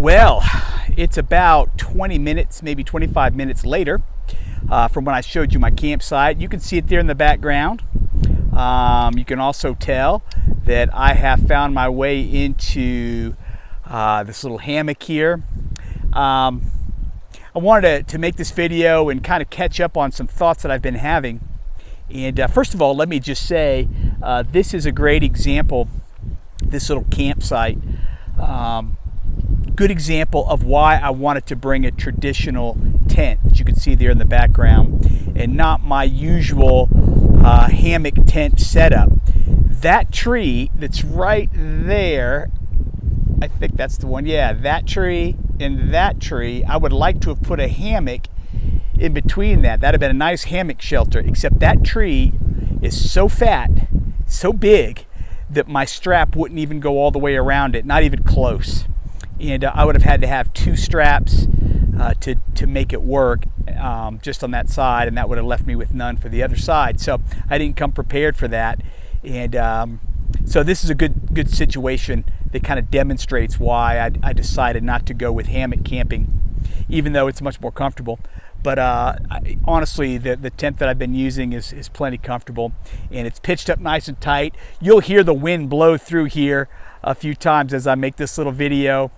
Well, it's about 20 minutes, maybe 25 minutes later from when I showed you my campsite. You can see it there in the background. You can also tell that I have found my way into this little hammock here. I wanted to make this video and kind of catch up on some thoughts that I've been having. And first of all, let me just say, this is a great example, this little campsite. Good example of why I wanted to bring a traditional tent that you can see there in the background and not my usual hammock tent setup. That tree that's right there, I think that's the one, yeah, that tree and that tree, I would like to have put a hammock in between that. That'd have been a nice hammock shelter, except that tree is so fat, so big, that my strap wouldn't even go all the way around it, not even close. And I would have had to have two straps to make it work just on that side, and that would have left me with none for the other side. So I didn't come prepared for that. And so this is a good situation that kind of demonstrates why I decided not to go with hammock camping, even though it's much more comfortable. But honestly, the tent that I've been using is plenty comfortable, and it's pitched up nice and tight. You'll hear the wind blow through here a few times as I make this little video,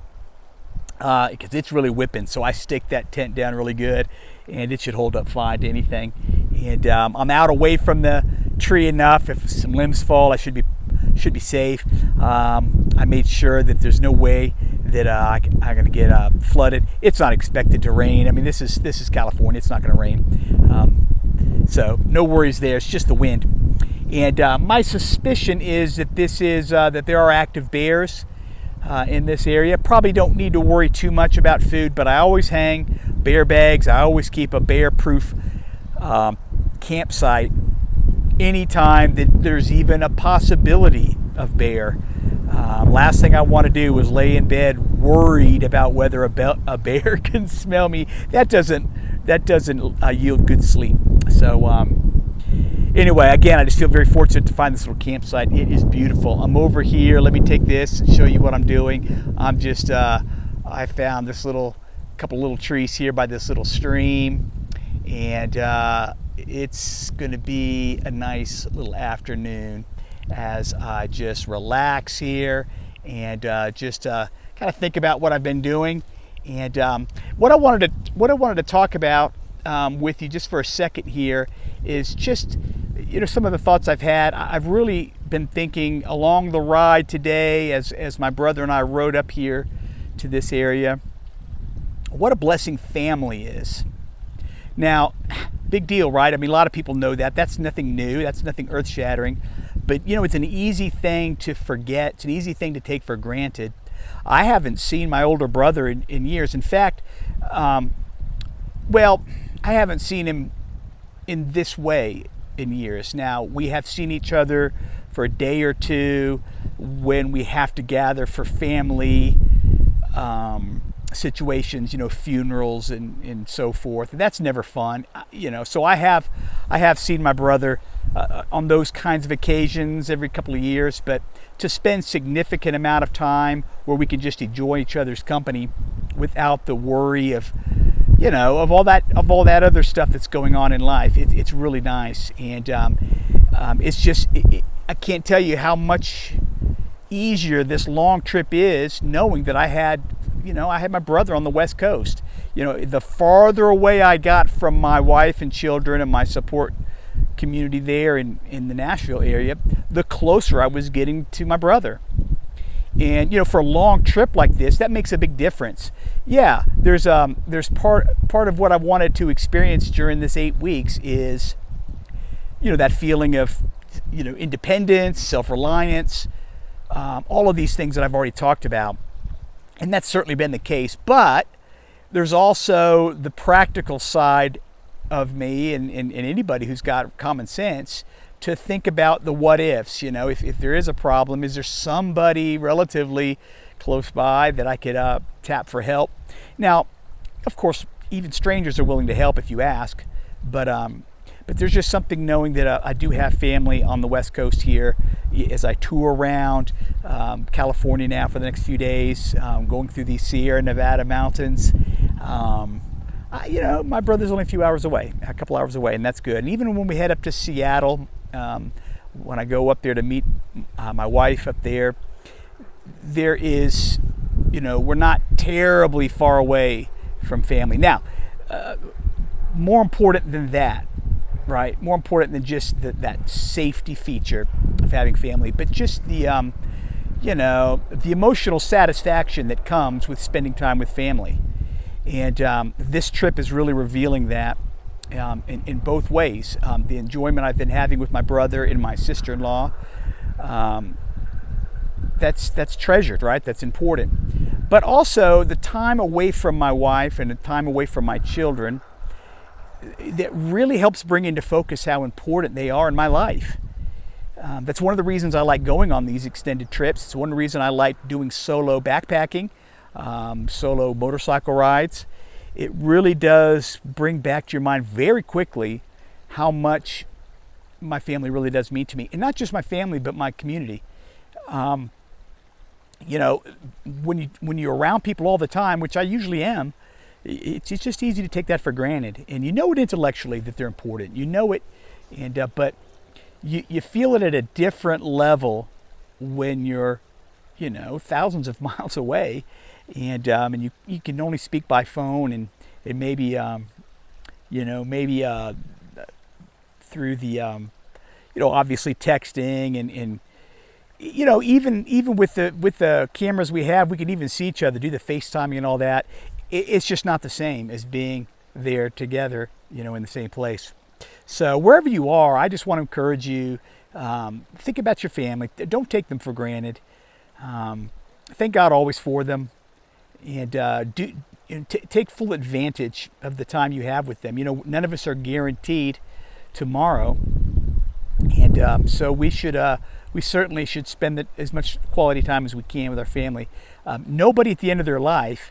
because it's really whipping. So I staked that tent down really good, and it should hold up fine to anything. And I'm out away from the tree enough. If some limbs fall, I should be safe. I made sure that there's no way that I'm going to get flooded. It's not expected to rain. I mean, this is California. It's not going to rain, so no worries there. It's just the wind. And my suspicion is that that there are active bears in this area. Probably don't need to worry too much about food, but I always hang bear bags. I always keep a bear-proof campsite anytime that there's even a possibility of bear. Last thing I want to do is lay in bed worried about whether a bear can smell me. That doesn't yield good sleep. So anyway, again, I just feel very fortunate to find this little campsite. It is beautiful. I'm over here. Let me take this and show you what I'm doing. I'm just I found this couple little trees here by this little stream, and it's going to be a nice little afternoon as I just relax here and just kind of think about what I've been doing. And what I wanted to talk about with you just for a second here is just, some of the thoughts I've had. I've really been thinking along the ride today as my brother and I rode up here to this area, what a blessing family is. Now, big deal, right? I mean, a lot of people know that. That's nothing new. That's nothing earth-shattering. But, it's an easy thing to forget. It's an easy thing to take for granted. I haven't seen my older brother in years. In fact, I haven't seen him in this way in years. Now, we have seen each other for a day or two when we have to gather for family situations, funerals and so forth. That's never fun, So I have seen my brother on those kinds of occasions every couple of years, but to spend significant amount of time where we can just enjoy each other's company without the worry of of all that other stuff that's going on in life, it's really nice. And it's just I can't tell you how much easier this long trip is knowing that I had my brother on the West Coast. The farther away I got from my wife and children and my support community there in the Nashville area, the closer I was getting to my brother. And for a long trip like this, that makes a big difference. Yeah, there's part of what I wanted to experience during this 8 weeks is that feeling of independence, self-reliance, all of these things that I've already talked about. And that's certainly been the case, but there's also the practical side of me and anybody who's got common sense to think about the what ifs. If there is a problem, is there somebody relatively close by that I could tap for help? Now, of course, even strangers are willing to help if you ask, but But there's just something knowing that I do have family on the West Coast here as I tour around California now for the next few days, going through the Sierra Nevada mountains. My brother's only a couple hours away, and that's good. And even when we head up to Seattle, when I go up there to meet my wife up there, there is, we're not terribly far away from family. Now, more important than that, right? More important than just that safety feature of having family, but just the emotional satisfaction that comes with spending time with family. And this trip is really revealing that in both ways. The enjoyment I've been having with my brother and my sister-in-law, that's treasured, right? That's important. But also the time away from my wife and the time away from my children, that really helps bring into focus how important they are in my life. That's one of the reasons I like going on these extended trips. It's one reason I like doing solo backpacking, solo motorcycle rides. It really does bring back to your mind very quickly how much my family really does mean to me. And not just my family, but my community. When you're around people all the time, which I usually am, it's just easy to take that for granted. And you know it intellectually that they're important. You know it, but you feel it at a different level when you're, thousands of miles away, and you can only speak by phone and maybe through the obviously texting and even with the cameras we have, we can even see each other, do the FaceTiming and all that. It's just not the same as being there together, in the same place. So wherever you are, I just want to encourage you, think about your family. Don't take them for granted. Thank God always for them, and take full advantage of the time you have with them. None of us are guaranteed tomorrow, and so we certainly should spend as much quality time as we can with our family. Nobody at the end of their life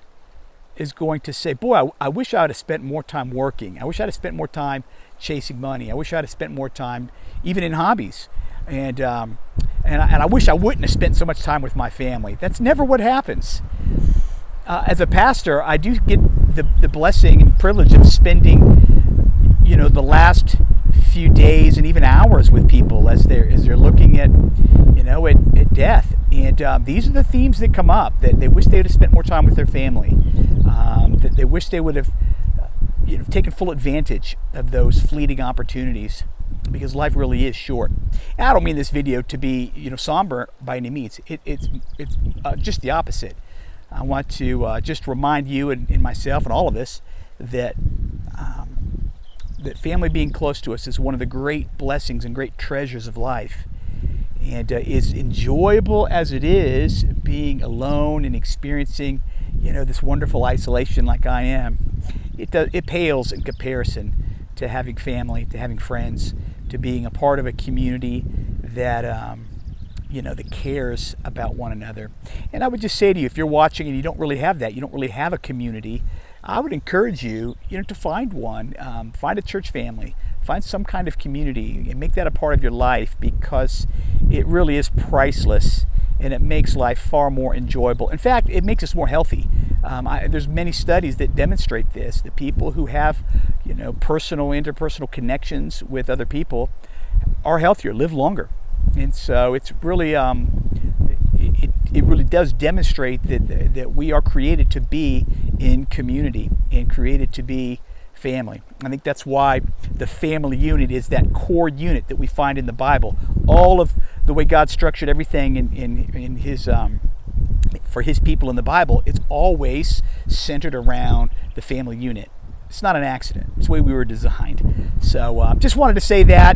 is going to say, boy, I wish I would have spent more time working. I wish I'd have spent more time chasing money. I wish I'd have spent more time even in hobbies. And I wish I wouldn't have spent so much time with my family. That's never what happens. As a pastor, I do get the blessing and privilege of spending, the last few days and even hours with people as they're looking at death. And these are the themes that come up, that they wish they would have spent more time with their family, that they wish they would have taken full advantage of those fleeting opportunities, because life really is short. And I don't mean this video to be somber by any means. It's just the opposite. I want to just remind you and myself and all of us that that family being close to us is one of the great blessings and great treasures of life. And as enjoyable as it is being alone and experiencing, this wonderful isolation like I am, it pales in comparison to having family, to having friends, to being a part of a community that that cares about one another. And I would just say to you, if you're watching and you don't really have that, you don't really have a community, I would encourage you, to find one, find a church family, find some kind of community, and make that a part of your life, because it really is priceless, and it makes life far more enjoyable. In fact, it makes us more healthy. There's many studies that demonstrate this. The people who have, interpersonal connections with other people are healthier, live longer, and so it's really it really does demonstrate that we are created to be in community and created to be family. I think that's why the family unit is that core unit that we find in the Bible. All of the way God structured everything in His for His people in the Bible, it's always centered around the family unit. It's not an accident. It's the way we were designed. So just wanted to say that.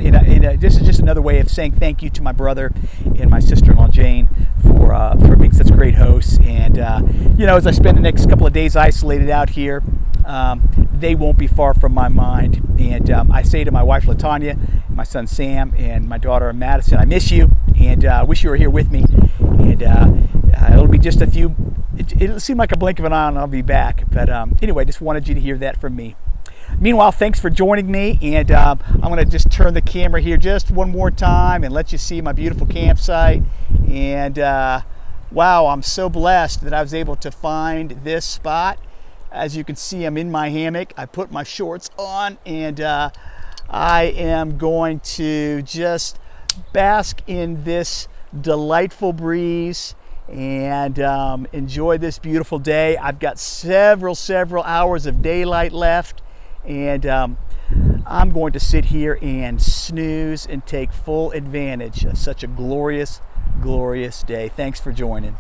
This is just another way of saying thank you to my brother and my sister-in-law Jane for being such great hosts. And as I spend the next couple of days isolated out here, they won't be far from my mind. And I say to my wife LaTanya, my son Sam, and my daughter Madison, I miss you, and wish you were here with me. And it'll be just a few. It'll seem like a blink of an eye and I'll be back. But anyway, just wanted you to hear that from me. Meanwhile, thanks for joining me, and I'm going to just turn the camera here just one more time and let you see my beautiful campsite. And wow, I'm so blessed that I was able to find this spot. As you can see, I'm in my hammock. I put my shorts on, and I am going to just bask in this delightful breeze and enjoy this beautiful day. I've got several hours of daylight left, and I'm going to sit here and snooze and take full advantage of such a glorious day. Thanks for joining.